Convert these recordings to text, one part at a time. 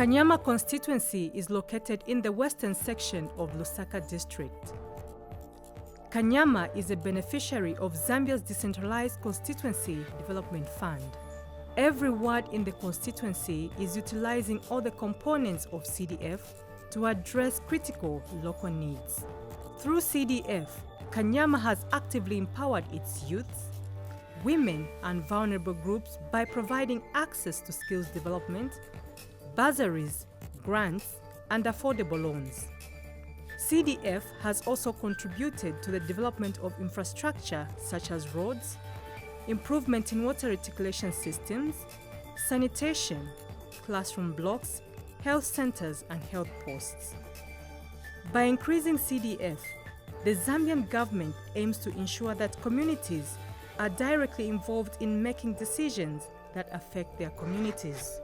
Kanyama constituency is located in the western section of Lusaka district. Kanyama is a beneficiary of Zambia's Decentralized Constituency Development Fund. Every ward in the constituency is utilizing all the components of CDF to address critical local needs. Through CDF, Kanyama has actively empowered its youths, women and vulnerable groups by providing access to skills development, bursaries, grants, and affordable loans. CDF has also contributed to the development of infrastructure such as roads, improvement in water reticulation systems, sanitation, classroom blocks, health centers, and health posts. By increasing CDF, the Zambian government aims to ensure that communities are directly involved in making decisions that affect their communities.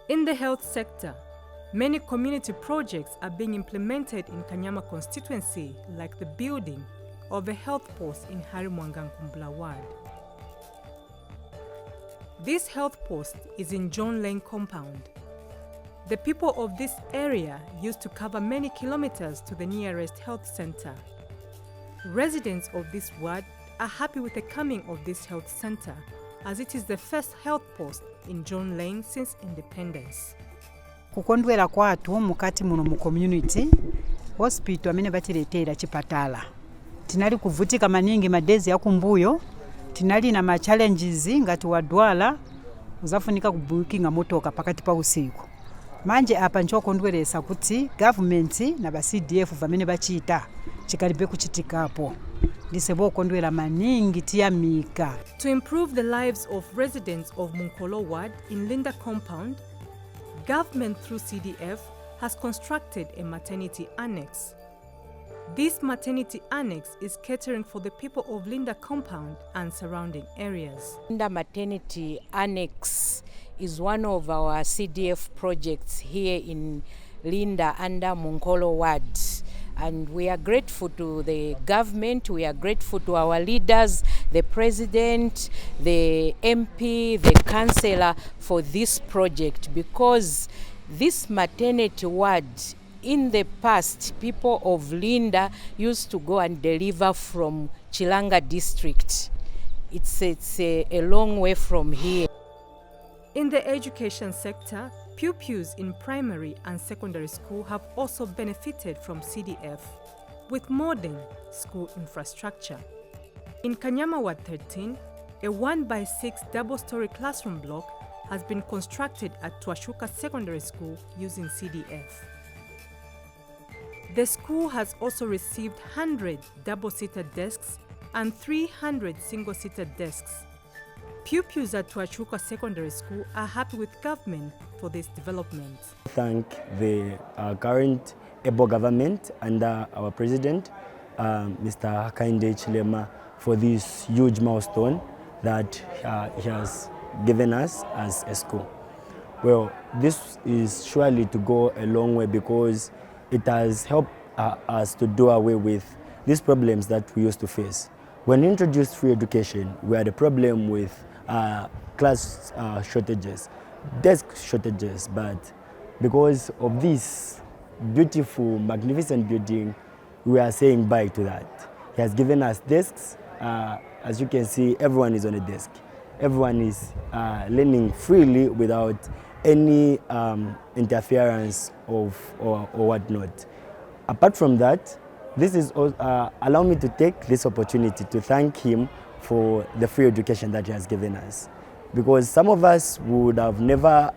In the health sector, many community projects are being implemented in Kanyama constituency, like the building of a health post in Harimwangankumbula ward. This health post is in John Lane compound. The people of this area used to cover many kilometers to the nearest health center. Residents of this ward are happy with the coming of this health center, as it is the first health post in John Lane since independence. Kukondwera kwatu mukati muno mu community hospital amene batiletera chipatala. Tinali kuvutika maningi madezi ya kumbuyo, tinali na ma challenges ngati wadwala uzafunika kubukinga motoka pakati pa usiku. Manje apa nchokondweresa kuti government na ba CDF vamene bachita chikalibe kuchitikapo. Ndisebo kondwera maningi tiyamika. To improve the lives of residents of Munkolo ward in Linda compound, government through CDF has constructed a maternity annex. This maternity annex is catering for the people of Linda compound and surrounding areas. Linda Maternity Annex is one of our CDF projects here in Linda under Munkolo ward. And we are grateful to the government, we are grateful to our leaders, the president, the MP, the councillor for this project, because this maternity ward, in the past, people of Linda used to go and deliver from Chilanga district. It's a long way from here. In the education sector, pupils in primary and secondary school have also benefited from CDF with modern school infrastructure. In Kanyama Ward 13, a 1x6 double-story classroom block has been constructed at Twashuka Secondary School using CDF. The school has also received 100 double-seater desks and 300 single-seater desks. Pupils at Twashuka Secondary School are happy with government for this development. Thank the current able government under our president, Mr. Hakainde Hichilema, for this huge milestone that he has given us as a school. Well, this is surely to go a long way because it has helped us to do away with these problems that we used to face. When we introduced free education, we had a problem with class shortages, desk shortages, but because of this beautiful, magnificent building, we are saying bye to that. He has given us desks. As you can see, everyone is on a desk. Everyone is learning freely without any interference or whatnot. Apart from that, this is allow me to take this opportunity to thank him for the free education that he has given us. Because some of us would have never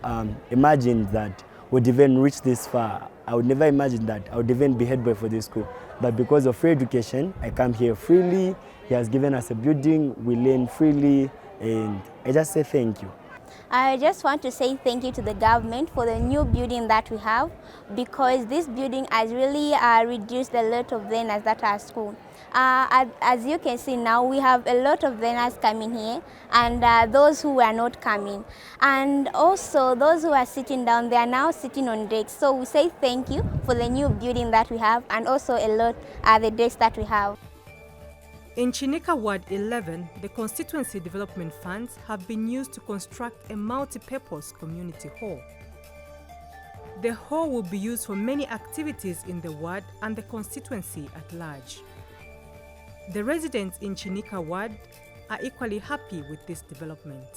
imagined that would even reach this far. I would never imagine that I would even be head boy for this school. But because of free education, I come here freely. He has given us a building, we learn freely, and I just say thank you. I just want to say thank you to the government for the new building that we have, because this building has really reduced a lot of learners that are at school. As you can see now, we have a lot of learners coming here, and those who were not coming. And also those who are sitting down, they are now sitting on desks. So we say thank you for the new building that we have, and also a lot the desks that we have. In Chinika Ward 11, the constituency development funds have been used to construct a multi-purpose community hall. The hall will be used for many activities in the ward and the constituency at large. The residents in Chinika Ward are equally happy with this development.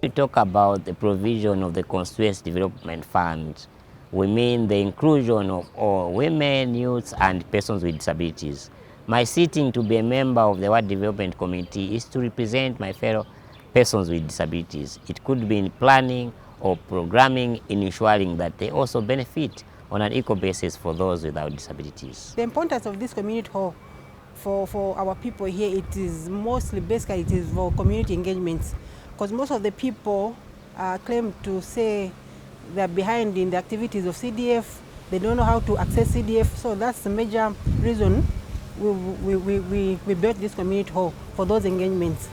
We talk about the provision of the constituency development fund. We mean the inclusion of all women, youths, and persons with disabilities. My sitting to be a member of the Ward Development Committee is to represent my fellow persons with disabilities. It could be in planning or programming in ensuring that they also benefit on an equal basis for those without disabilities. The importance of this community hall for our people here, it is mostly, basically, it is for community engagements. Because most of the people claim to say they're behind in the activities of CDF, they don't know how to access CDF, so that's the major reason we built this community hall for those engagements.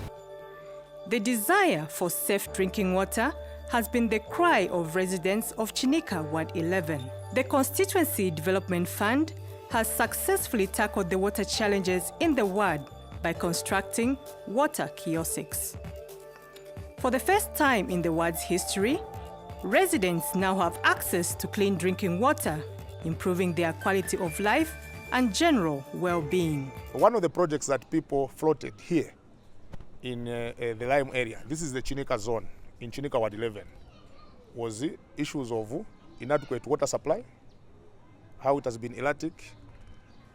The desire for safe drinking water has been the cry of residents of Chinika Ward 11. The Constituency Development Fund has successfully tackled the water challenges in the ward by constructing water kiosks. For the first time in the ward's history, residents now have access to clean drinking water, improving their quality of life and general well-being. One of the projects that people floated here in the Lime area, this is the Chinika zone in Chinika Ward 11, was the issues of inadequate water supply, how it has been erratic,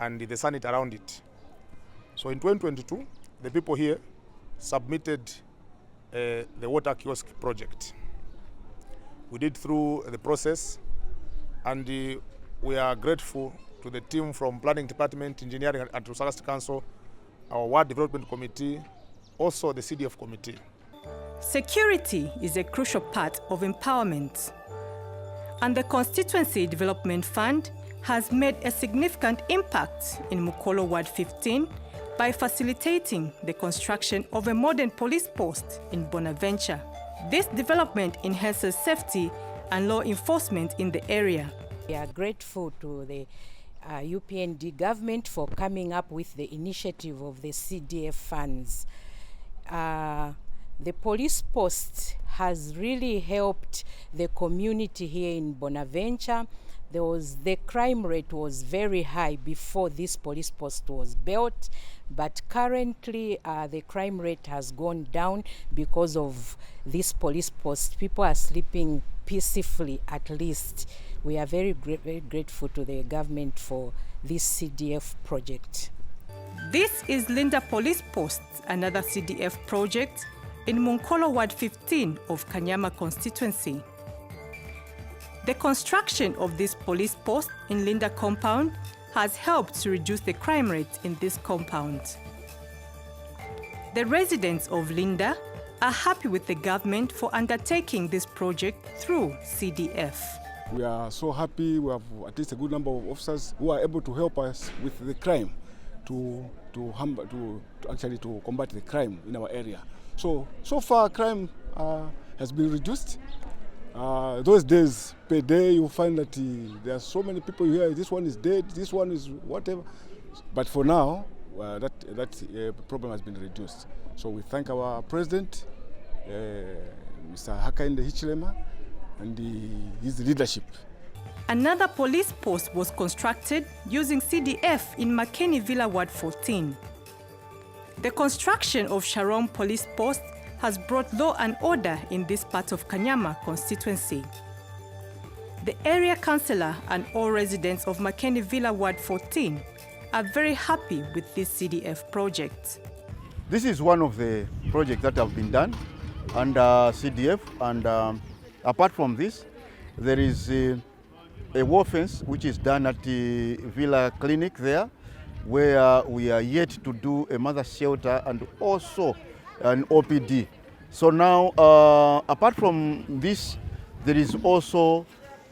and the sanity around it. So in 2022, the people here submitted the water kiosk project. We did through the process, and we are grateful to the team from Planning Department, Engineering and Resource Council, our Ward Development Committee, also the CDF Committee. Security is a crucial part of empowerment, and the Constituency Development Fund has made a significant impact in Mukolo Ward 15 by facilitating the construction of a modern police post in Bonaventure. This development enhances safety and law enforcement in the area. We are grateful to the UPND government for coming up with the initiative of the CDF funds. The police post has really helped the community here in Bonaventure. The crime rate was very high before this police post was built, but currently the crime rate has gone down because of this police post. People are sleeping peacefully, at least. We are very grateful to the government for this CDF project. This is Linda Police Post, another CDF project in Munkolo Ward 15 of Kanyama constituency. The construction of this police post in Linda compound has helped to reduce the crime rate in this compound. The residents of Linda are happy with the government for undertaking this project through CDF. We are so happy. We have at least a good number of officers who are able to help us with the crime, to combat the crime in our area. So far crime has been reduced. Those days per day you find that there are so many people here. This one is dead. This one is whatever. But for now, that problem has been reduced. So we thank our president, Mr. Hakainde Hichilema, and his leadership. Another police post was constructed using CDF in Makeni Villa Ward 14. The construction of Sharon Police Post has brought law and order in this part of Kanyama constituency. The area councillor and all residents of Makeni Villa Ward 14 are very happy with this CDF project. This is one of the projects that have been done under CDF, and apart from this, there is a wall fence which is done at the Villa Clinic there, where we are yet to do a mother shelter and also an OPD. So now, apart from this, there is also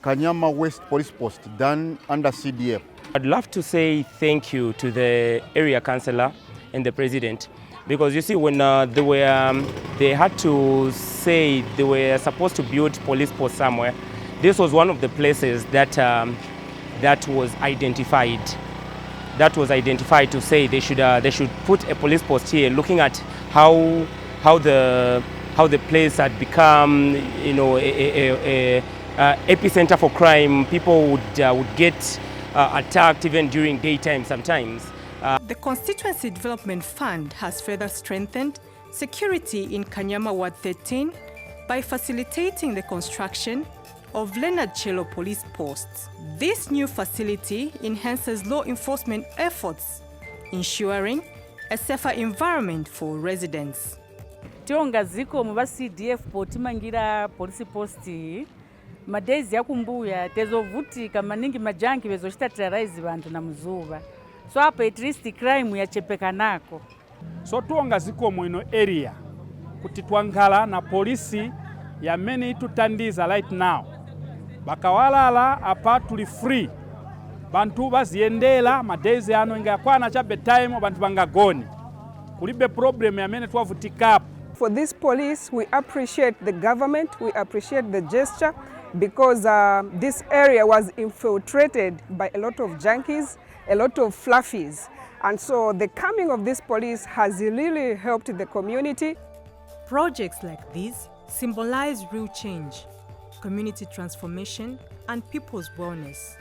Kanyama West Police Post done under CDF. I'd love to say thank you to the area councillor and the president, because you see, when they had to say they were supposed to build police post somewhere, this was one of the places that that was identified. that was identified to say they should put a police post here, looking at how the place had become, you know, a epicenter for crime. People would get attacked even during daytime sometimes. The Constituency Development Fund has further strengthened security in Kanyama Ward 13 by facilitating the construction of Leonard Chelo police posts. This new facility enhances law enforcement efforts, ensuring a safer environment for residents. Tionga ziko muba CDF potimangira police post madezi yakumbuya tezovutika maningi majanki bezoshita terrorize bantu na mzuba. So hapa at least crime yachepekanako. So tuonga ziko mwino area kuti twangala na polisi ya meni itutandiza right now. Bakawalala apa tuli free. Bantu baziendela madezi ano inga yakwana cha bedtime bantu bangagoni. Kulibe problem ya meni twavutikapo. For this police, we appreciate the government, we appreciate the gesture because this area was infiltrated by a lot of junkies, a lot of fluffies. And so the coming of this police has really helped the community. Projects like these symbolize real change, community transformation, and people's wellness.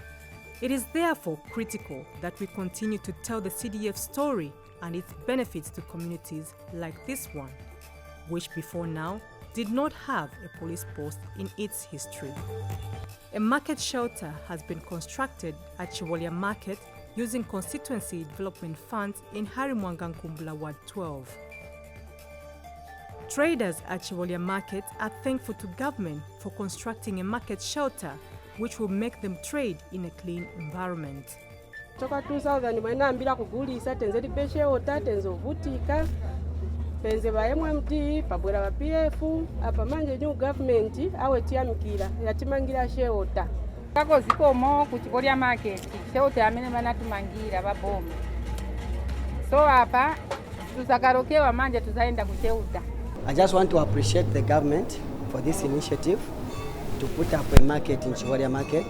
It is therefore critical that we continue to tell the CDF story and its benefits to communities like this one, which before now did not have a police post in its history. A market shelter has been constructed at Chiwolia Market using constituency development funds in Harimwangankumbula Ward 12. Traders at Chiwolia Market are thankful to government for constructing a market shelter which will make them trade in a clean environment. Toka 2000 mwena mbila kugulisa tenzeli peshe ota tenzovutika penze ba MMT pabwera ba PF apa manje new government awe tiamkira yatimangira sheota kako zikomo ku Chiwolia Market sheota amene manatumangira baboma so apa tuzakarokewa manje tuzaenda ku sheota. I just want to appreciate the government for this initiative to put up a market in Chiwolia Market.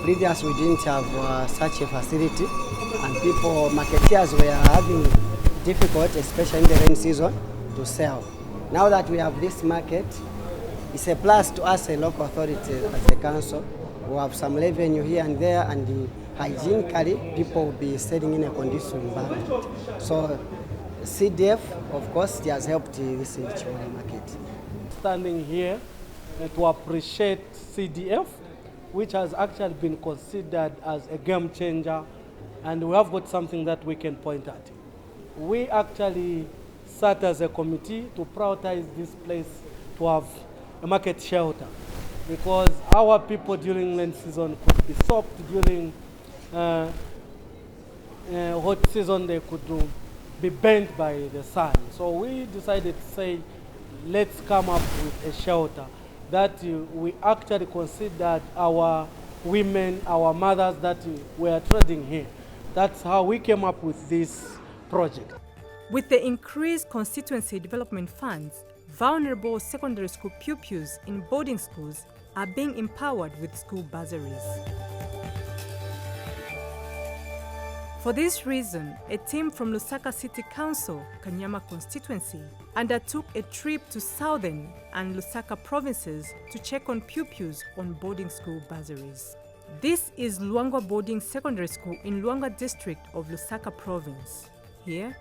Previously we didn't have such a facility and people, marketeers were having difficulty, especially in the rain season, to sell. Now that we have this market, it's a plus to us, a local authority as the council. We have some revenue here and there, and hygienically people will be selling in a conducive environment. So CDF, of course, it has helped this Chiwolia Market. Standing here to appreciate CDF, which has actually been considered as a game changer, and we have got something that we can point at. We actually sat as a committee to prioritize this place to have a market shelter because our people during rain season could be soaked, during hot season they could be burnt by the sun. So we decided to say, let's come up with a shelter that we actually considered our women, our mothers that were trading here. That's how we came up with this project. With the increased constituency development funds, vulnerable secondary school pupils in boarding schools are being empowered with school bursaries. For this reason, a team from Lusaka City Council, Kanyama constituency, undertook a trip to Southern and Lusaka provinces to check on pupils on boarding school bursaries. This is Luangwa Boarding Secondary School in Luangwa district of Lusaka province. Here,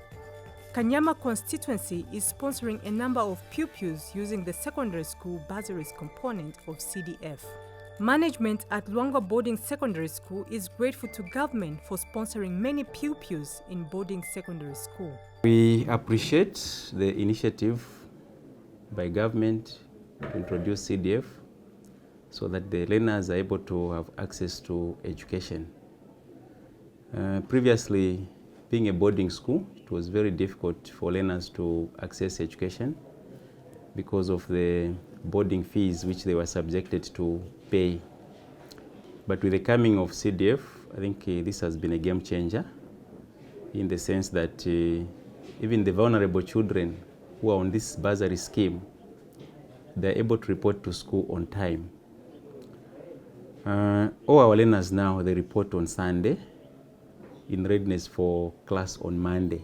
Kanyama constituency is sponsoring a number of pupils using the secondary school bursaries component of CDF. Management at Luangwa Boarding Secondary School is grateful to government for sponsoring many pupils in boarding secondary school. We appreciate the initiative by government to introduce CDF so that the learners are able to have access to education. Previously, being a boarding school, it was very difficult for learners to access education because of the boarding fees which they were subjected to pay. But with the coming of CDF, I think this has been a game changer in the sense that even the vulnerable children who are on this bursary scheme, they're able to report to school on time. All our learners now, they report on Sunday, in readiness for class on Monday.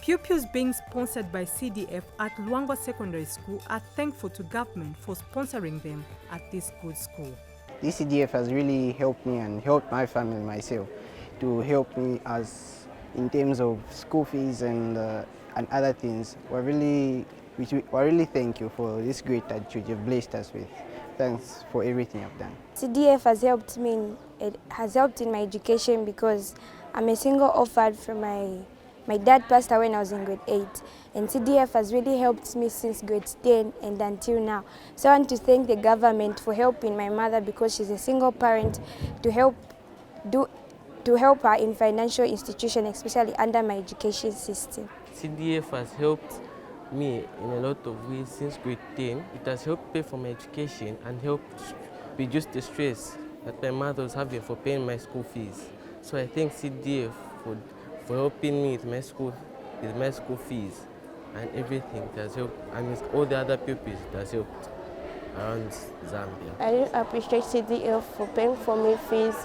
Pupils being sponsored by CDF at Luangwa Secondary School are thankful to government for sponsoring them at this good school. This CDF has really helped me and helped my family and myself to help me as in terms of school fees and other things. We're really thank you for this great attitude you've blessed us with. Thanks for everything you've done. CDF has helped me. It has helped in my education because I'm a single orphan from my dad passed away when I was in grade 8, and CDF has really helped me since grade 10 and until now. So I want to thank the government for helping my mother because she's a single parent to help her in financial institution, especially under my education system. CDF has helped me in a lot of ways since grade 10. It has helped pay for my education and helped reduce the stress that my mother was having for paying my school fees. So I thank CDF for helping me with my school fees and everything. It has helped, and with all the other pupils it has helped around Zambia. I really appreciate CDF for paying for me fees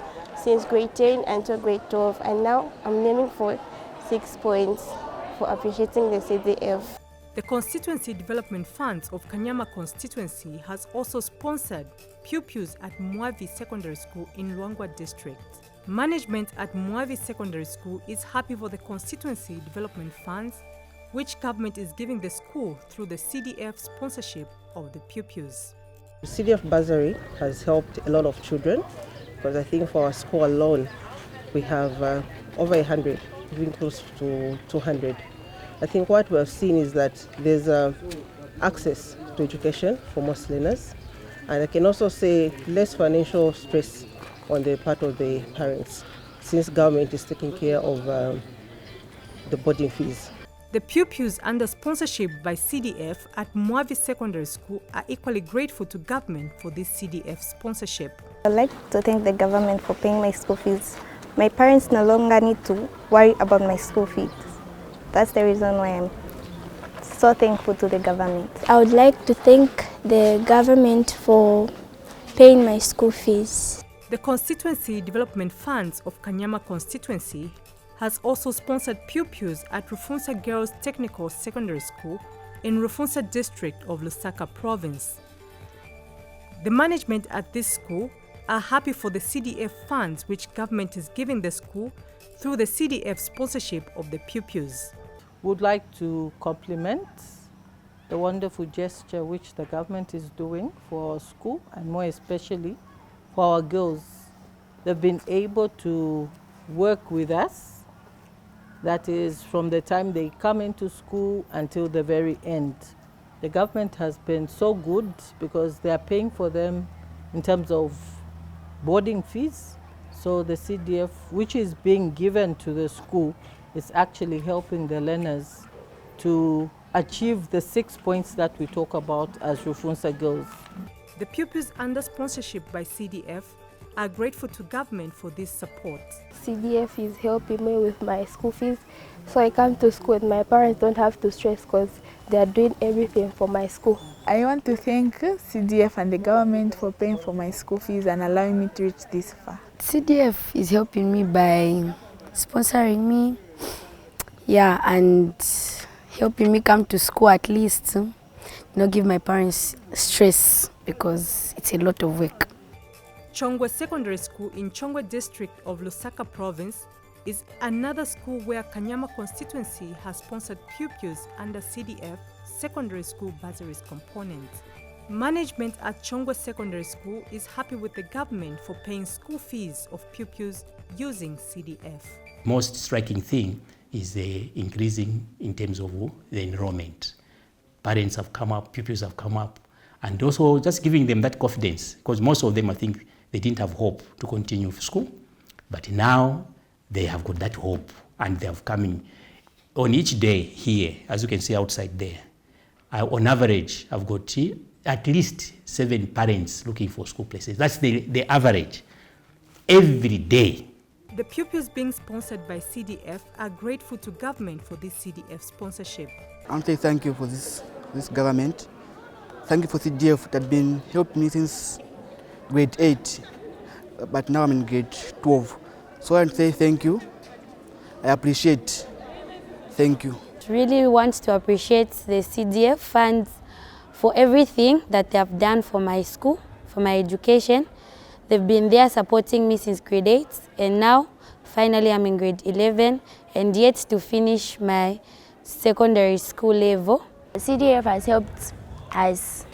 since grade 10 until grade 12, and now I'm naming for 6 points for appreciating the CDF. The Constituency Development Funds of Kanyama constituency has also sponsored pupils at Mwavi Secondary School in Luangwa District. Management at Mwavi Secondary School is happy for the Constituency Development Funds, which government is giving the school through the CDF sponsorship of the pupils. The CDF bursary has helped a lot of children because I think for our school alone we have over 100, even close to 200. I think what we have seen is that there's access to education for most learners, and I can also say less financial stress on the part of the parents since government is taking care of the boarding fees. The pupils under sponsorship by CDF at Mwavi Secondary School are equally grateful to government for this CDF sponsorship. I'd like to thank the government for paying my school fees. My parents no longer need to worry about my school fees. That's the reason why I'm so thankful to the government. I would like to thank the government for paying my school fees. The Constituency Development Funds of Kanyama constituency has also sponsored pupils at Rufunsa Girls Technical Secondary School in Rufunsa district of Lusaka province. The management at this school are happy for the CDF funds which government is giving the school through the CDF sponsorship of the pupils. We would like to compliment the wonderful gesture which the government is doing for our school, and more especially for our girls. They've been able to work with us, that is from the time they come into school until the very end. The government has been so good because they are paying for them in terms of boarding fees. So the CDF, which is being given to the school, is actually helping the learners to achieve the 6 points that we talk about as Rufunsa girls. The pupils under sponsorship by CDF are grateful to government for this support. CDF is helping me with my school fees, so I come to school and my parents don't have to stress because they are doing everything for my school. I want to thank CDF and the government for paying for my school fees and allowing me to reach this far. CDF is helping me by sponsoring me, and helping me come to school at least, not give my parents stress because it's a lot of work. Chongwe Secondary School in Chongwe district of Lusaka province is another school where Kanyama constituency has sponsored pupils under CDF secondary school bursaries component. Management at Chongwe Secondary School is happy with the government for paying school fees of pupils using CDF. Most striking thing is the increasing in terms of the enrollment. Parents have come up, pupils have come up, and also just giving them that confidence, because most of them, I think, they didn't have hope to continue school, but now they have got that hope, and they have coming on each day here, as you can see outside there. On average, I've got at least 7 parents looking for school places. That's the average every day. The pupils being sponsored by CDF are grateful to government for this CDF sponsorship. I want to say thank you for this government. Thank you for CDF that has been helping me since grade 8, but now I'm in grade 12. So I want to say thank you I appreciate. Thank you. Really want to appreciate the CDF funds for everything that they have done for my school, for my education. They've been there supporting me since grade 8, and now finally I'm in grade 11 and yet to finish my secondary school level. The CDF has helped us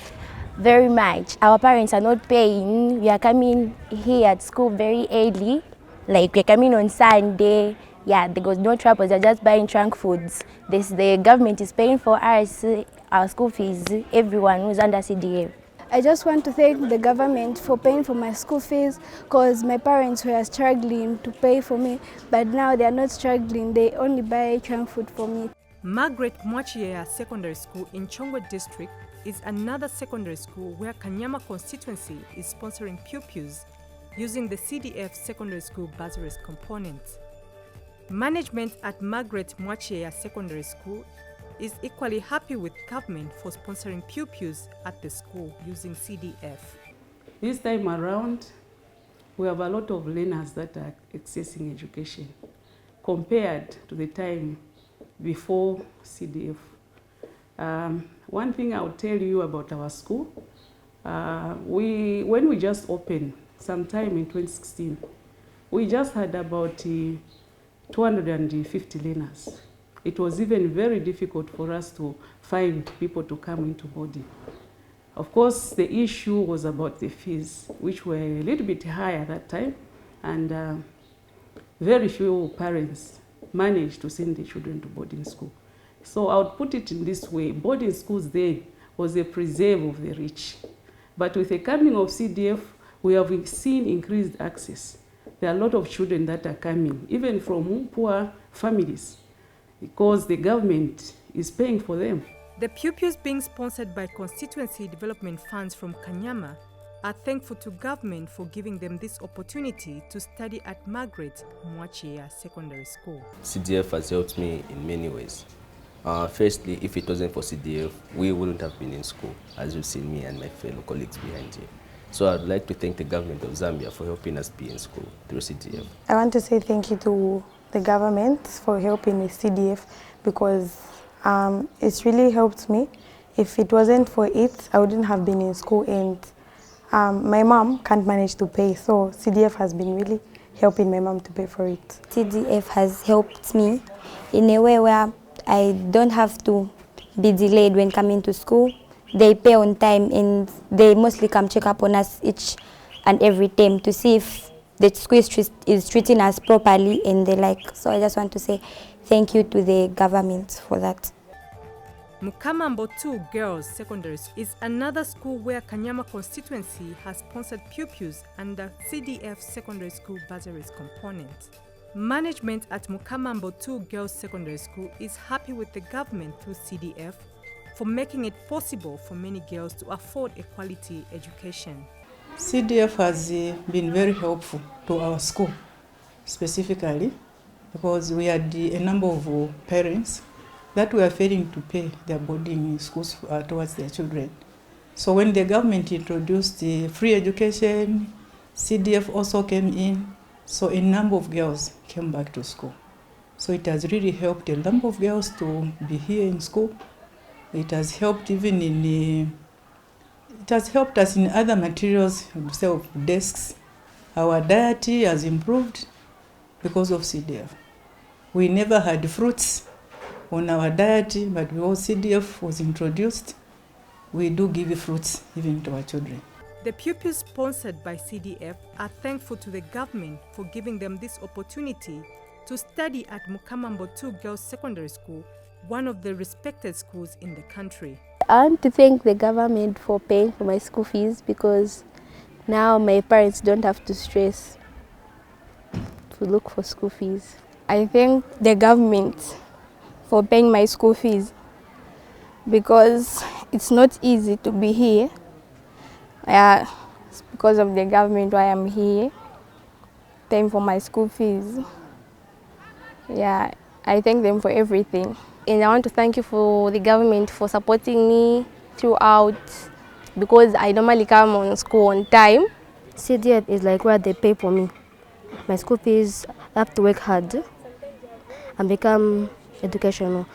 very much. Our parents are not paying. We are coming here at school very early. Like we're coming on Sunday. Yeah, there was no trouble. They're just buying trunk foods. The government is paying for us, our school fees, everyone who's under CDF. I just want to thank the government for paying for my school fees, because my parents were struggling to pay for me, but now they are not struggling. They only buy trunk food for me. Margaret Mwachieya Secondary School in Chongwe District is another secondary school where Kanyama constituency is sponsoring pupils using the CDF Secondary School Bursaries component. Management at Margaret Mwachieya Secondary School is equally happy with government for sponsoring pupils at the school using CDF. This time around, we have a lot of learners that are accessing education compared to the time before CDF. One thing I'll tell you about our school, when we just opened sometime in 2016, we just had about 250 learners. It was even very difficult for us to find people to come into boarding. Of course, the issue was about the fees, which were a little bit high at that time, and very few parents managed to send their children to boarding school. So I would put it in this way: boarding schools then was a preserve of the rich. But with the coming of CDF, we have seen increased access. There are a lot of children that are coming, even from poor families, because the government is paying for them. The pupils being sponsored by constituency development funds from Kanyama are thankful to government for giving them this opportunity to study at Margaret Mwachieya Secondary School. CDF has helped me in many ways. Firstly, if it wasn't for CDF, we wouldn't have been in school, as you've seen me and my fellow colleagues behind you. So I'd like to thank the government of Zambia for helping us be in school through CDF. I want to say thank you to the government for helping with CDF, because it's really helped me. If it wasn't for it, I wouldn't have been in school, and my mom can't manage to pay, so CDF has been really helping my mom to pay for it. CDF has helped me in a way where I don't have to be delayed when coming to school. They pay on time, and they mostly come check up on us each and every term to see if the school is treating us properly and the like. So I just want to say thank you to the government for that. Mukamambo 2 Girls Secondary School is another school where Kanyama constituency has sponsored pupils under CDF Secondary School Bursaries component. Management at Mukamambo 2 Girls Secondary School is happy with the government through CDF for making it possible for many girls to afford a quality education. CDF has been very helpful to our school, specifically because we had a number of parents that were failing to pay their boarding schools towards their children. So when the government introduced the free education, CDF also came in, so a number of girls came back to school. So it has really helped a number of girls to be here in school. It has helped even in it has helped us in other materials, of desks. Our diet has improved because of CDF. We never had fruits on our diet, but because CDF was introduced, we do give fruits even to our children. The pupils sponsored by CDF are thankful to the government for giving them this opportunity to study at Mukamambo 2 Girls Secondary School, one of the respected schools in the country. I want to thank the government for paying for my school fees, because now my parents don't have to stress to look for school fees. I thank the government for paying my school fees, because it's not easy to be here. It's because of the government why I'm here, paying for my school fees. Yeah, I thank them for everything. And I want to thank you for the government for supporting me throughout, because I normally come on school on time. CDF is like where they pay for me. My school fees, I have to work hard. and become educational.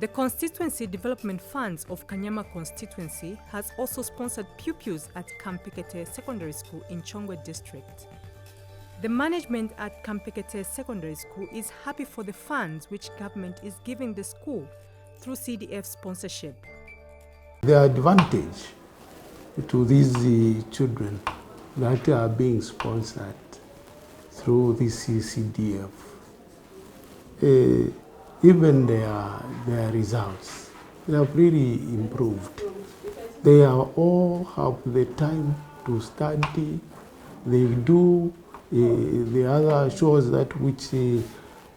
The Constituency Development Funds of Kanyama constituency has also sponsored pupils at Kampekete Secondary School in Chongwe district. The management at Kampekete Secondary School is happy for the funds which government is giving the school through CDF sponsorship. The advantage to these children that are being sponsored through this CDF, even their results, they have really improved. They are all have the time to study. They do the other shows that which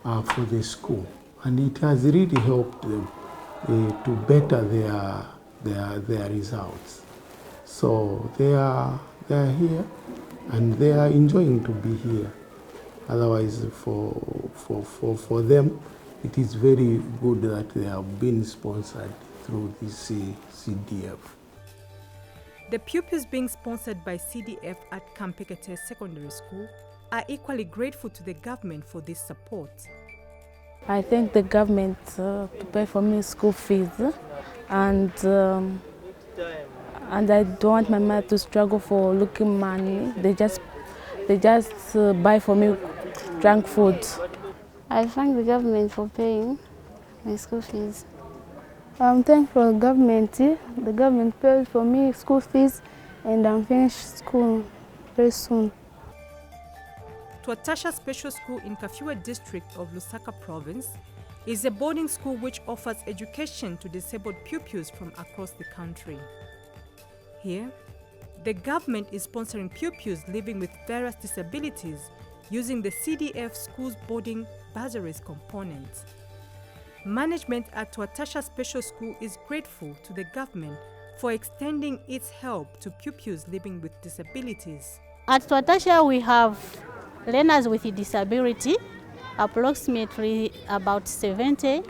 are for the school, and it has really helped them to better their results. So they are here, and they are enjoying to be here. Otherwise, for them, it is very good that they have been sponsored through this CDF. The pupils being sponsored by CDF at Kampekete Secondary School are equally grateful to the government for this support. I thank the government to pay for me school fees, and I don't want my mother to struggle for looking money. They just buy for me junk food. I thank the government for paying my school fees. I'm thankful for the government. The government pays for me school fees, and I'm finished school very soon. Twatasha Special School in Kafue district of Lusaka province is a boarding school which offers education to disabled pupils from across the country. Here, the government is sponsoring pupils living with various disabilities using the CDF school's boarding bursaries components. Management at Twatasha Special School is grateful to the government for extending its help to pupils living with disabilities. At Twatasha, we have learners with disability, approximately about 70,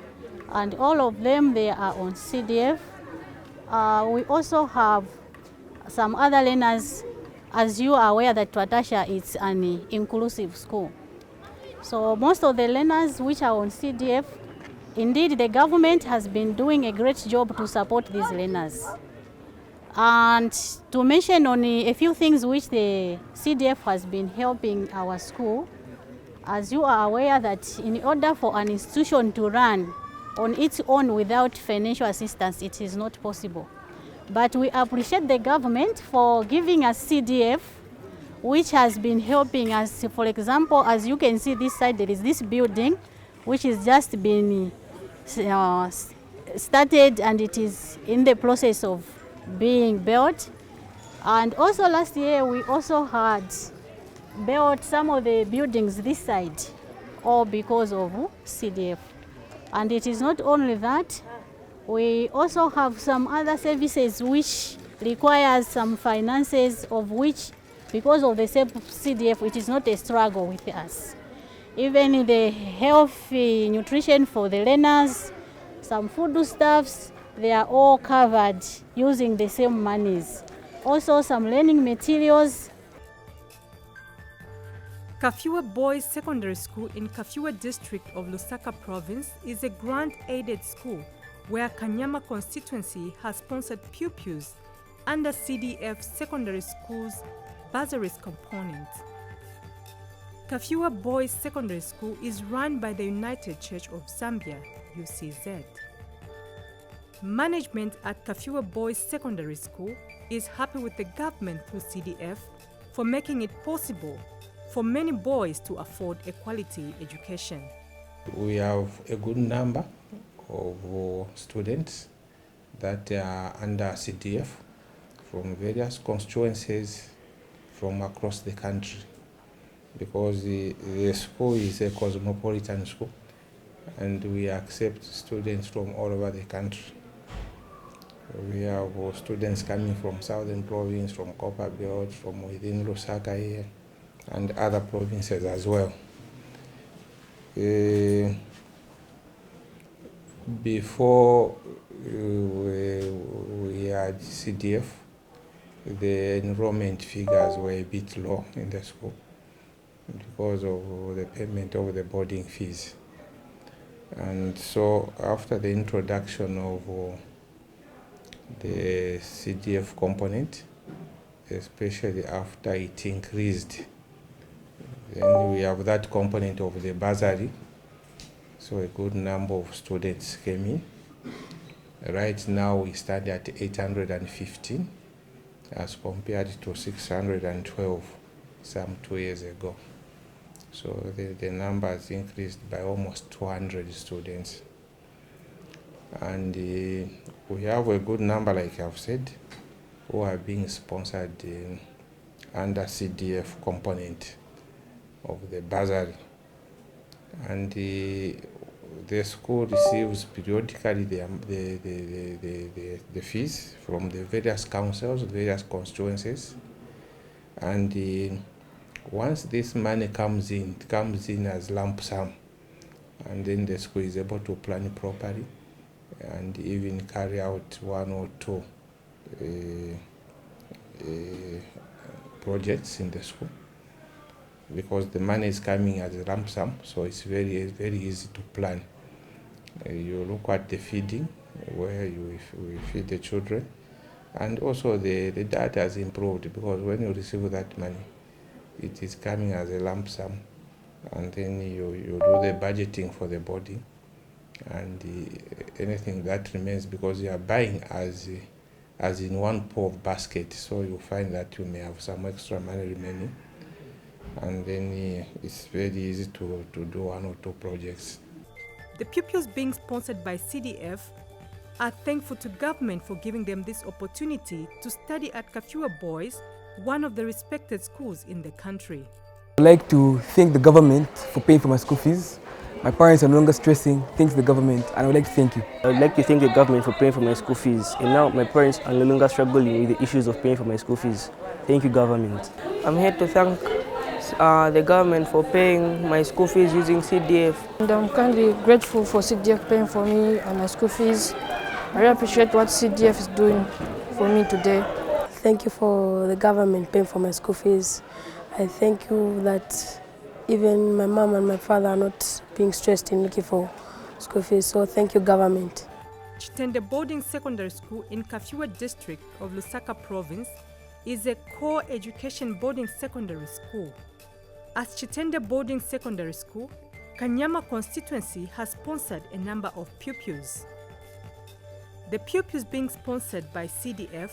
and all of them they are on CDF. We also have some other learners. As you are aware that Twatasha is an inclusive school. So most of the learners which are on CDF, indeed the government has been doing a great job to support these learners. And to mention only a few things which the CDF has been helping our school, as you are aware that in order for an institution to run on its own without financial assistance, it is not possible. But we appreciate the government for giving us CDF, which has been helping us. For example, as you can see this side, there is this building, which is just been started, and it is in the process of being built. And also last year, we also had built some of the buildings this side, all because of CDF. And it is not only that, we also have some other services which requires some finances, of which, because of the same CDF, it is not a struggle with us. Even the healthy nutrition for the learners, some foodstuffs, they are all covered using the same monies. Also some learning materials. Kafue Boys Secondary School in Kafue district of Lusaka province is a grant-aided school where Kanyama constituency has sponsored pupils under CDF secondary schools bursaries component. Kafue Boys Secondary School is run by the United Church of Zambia, UCZ. Management at Kafue Boys Secondary School is happy with the government through CDF for making it possible for many boys to afford a quality education. We have a good number of students that are under CDF from various constituencies from across the country, because the school is a cosmopolitan school and we accept students from all over the country. We have students coming from Southern Province, from Copper Belt, from within Lusaka here, and other provinces as well. Before we had CDF, the enrollment figures were a bit low in the school. because of the payment of the boarding fees. And so after the introduction of the CDF component, especially after it increased, then we have that component of the bursary. So a good number of students came in. Right now we stand at 815 as compared to 612 some 2 years ago. So the number has increased by almost 200 students. And we have a good number, like I've said, who are being sponsored under CDF component of the bursary. And the school receives periodically the fees from the various councils, various constituencies. And once this money comes in, it comes in as lump sum. And then the school is able to plan properly and even carry out 1 or 2 projects in the school, because the money is coming as a lump sum, so it's very easy to plan. You look at the feeding, where we feed the children, and also the data has improved, because when you receive that money, it is coming as a lump sum, and then you do the budgeting for the body, and anything that remains, because you are buying as in one pool of basket, so you find that you may have some extra money remaining, and then it's very easy to do 1 or 2 projects. The pupils being sponsored by CDF are thankful to government for giving them this opportunity to study at Kafua Boys, one of the respected schools in the country. I'd like to thank the government for paying for my school fees. My parents are no longer stressing, thanks to the government, and I would like to thank you. I would like to thank the government for paying for my school fees, and now my parents are no longer struggling with the issues of paying for my school fees. Thank you, government. I'm here to thank the government for paying my school fees using CDF. And I'm kindly grateful for CDF paying for me and my school fees. I really appreciate what CDF is doing for me today. Thank you for the government paying for my school fees. I thank you that even my mom and my father are not being stressed in looking for school fees. So thank you, government. Chitende Boarding Secondary School in Kafua District of Lusaka Province is a core education boarding secondary school. As Chitende Boarding Secondary School, Kanyama constituency has sponsored a number of pupils. The pupils being sponsored by CDF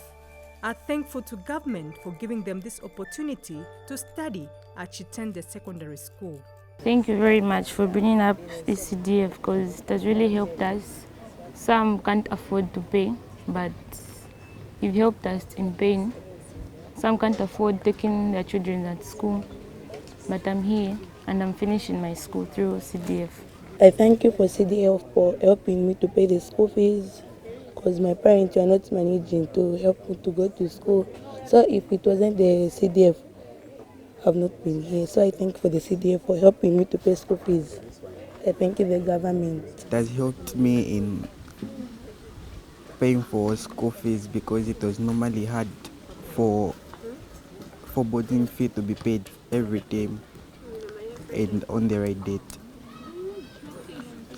are thankful to government for giving them this opportunity to study at Chitende Secondary School. Thank you very much for bringing up this CDF, because it has really helped us. Some can't afford to pay, but you've helped us in paying. Some can't afford taking their children at school, but I'm here and I'm finishing my school through CDF. I thank you for CDF for helping me to pay the school fees, because my parents were not managing to help me to go to school. So if it wasn't the CDF, I have not been here. So I thank you for the CDF for helping me to pay school fees. I thank you, the government. It has helped me in paying for school fees, because it was normally hard for boarding fee to be paid every time and on the right date.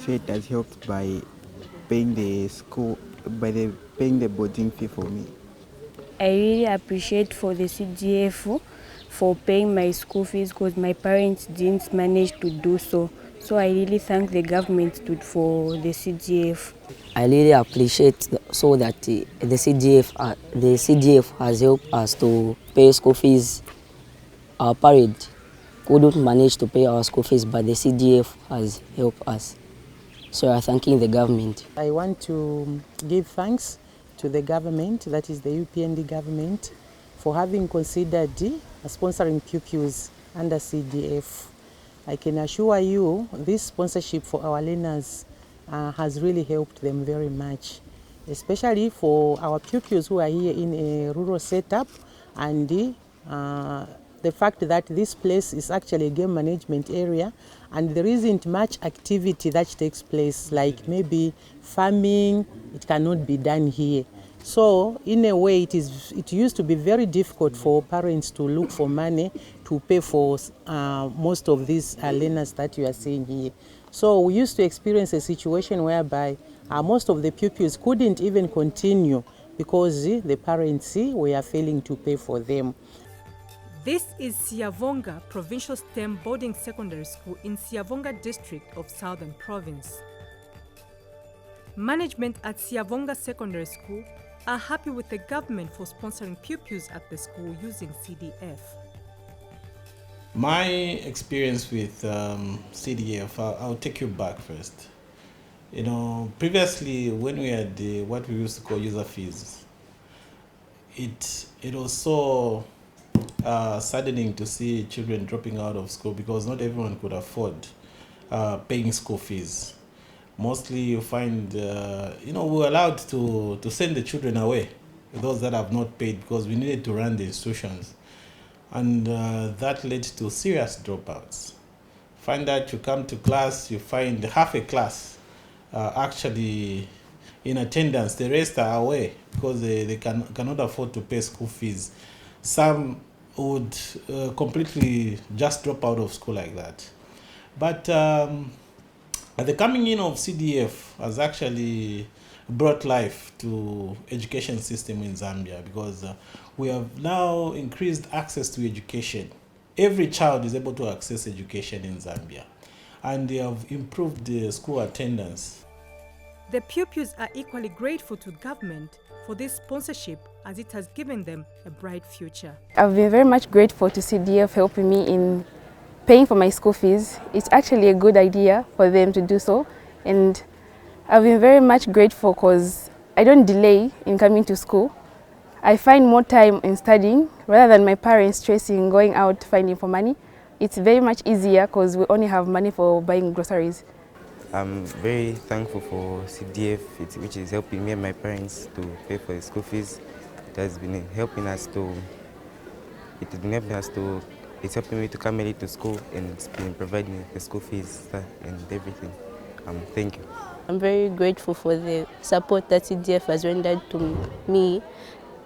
So it has helped by paying the paying the boarding fee for me. I really appreciate for the CDF for paying my school fees, because my parents didn't manage to do so. So I really thank the government for the CDF. I really appreciate so that the CDF has helped us to pay school fees. Our parents couldn't manage to pay our school fees, but the CDF has helped us. So I'm thanking the government. I want to give thanks to the government, that is the UPND government, for having considered sponsoring pupils under CDF. I can assure you this sponsorship for our learners has really helped them very much, especially for our pupils who are here in a rural setup, and the fact that this place is actually a game management area and there isn't much activity that takes place, like maybe farming, it cannot be done here. So in a way, it used to be very difficult for parents to look for money to pay for most of these learners that you are seeing here. So we used to experience a situation whereby most of the pupils couldn't even continue because the parents were failing to pay for them. This is Siavonga Provincial STEM Boarding Secondary School in Siavonga District of Southern Province. Management at Siavonga Secondary School are happy with the government for sponsoring pupils at the school using CDF. My experience with CDF, I'll take you back first. You know, previously when we had what we used to call user fees, it was so saddening to see children dropping out of school because not everyone could afford paying school fees. Mostly you find, we were allowed to send the children away, those that have not paid, because we needed to run the institutions. And that led to serious dropouts. Find that you come to class, you find half a class actually in attendance, the rest are away because they cannot afford to pay school fees. Some would completely just drop out of school like that. But the coming in of CDF has actually brought life to education system in Zambia because we have now increased access to education. Every child is able to access education in Zambia, and they have improved the school attendance. The pupils are equally grateful to government for this sponsorship as it has given them a bright future. I've been very much grateful to CDF helping me in paying for my school fees. It's actually a good idea for them to do so, and I've been very much grateful because I don't delay in coming to school. I find more time in studying rather than my parents stressing going out finding for money. It's very much easier because we only have money for buying groceries. I'm very thankful for CDF, which is helping me and my parents to pay for the school fees. It has been helping us it's helping me to come early to school, and it's been providing the school fees and everything. Thank you. I'm very grateful for the support that CDF has rendered to me.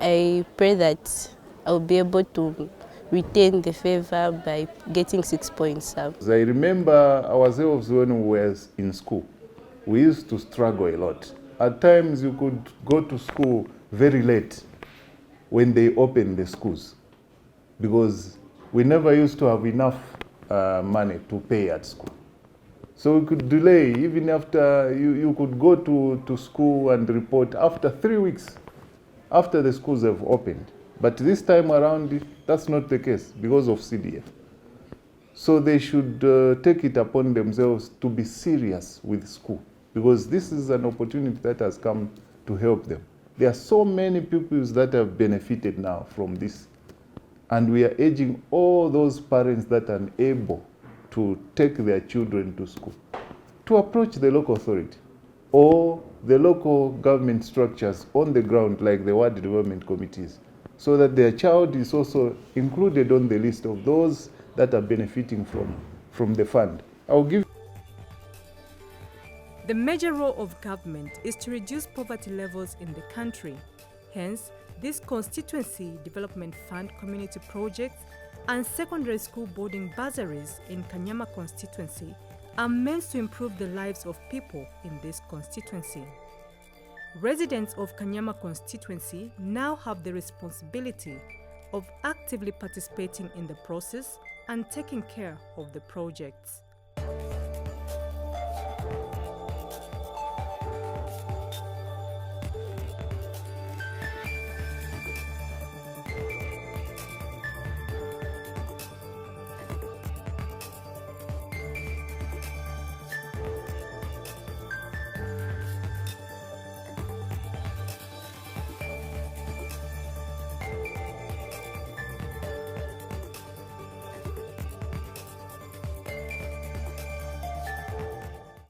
I pray that I'll be able to retain the favor by getting 6 points. I remember ourselves when we were in school. We used to struggle a lot. At times you could go to school very late when they opened the schools because we never used to have enough money to pay at school. So we could delay even after you could go to school and report after 3 weeks after the schools have opened. But this time around, that's not the case because of CDF. So they should take it upon themselves to be serious with school because this is an opportunity that has come to help them. There are so many pupils that have benefited now from this. And we are urging all those parents that are able to take their children to school to approach the local authority or the local government structures on the ground like the ward development committees so that their child is also included on the list of those that are benefiting from the fund. The major role of government is to reduce poverty levels in the country. Hence, this Constituency Development Fund community projects and secondary school boarding bursaries in Kanyama constituency are meant to improve the lives of people in this constituency. Residents of Kanyama constituency now have the responsibility of actively participating in the process and taking care of the projects.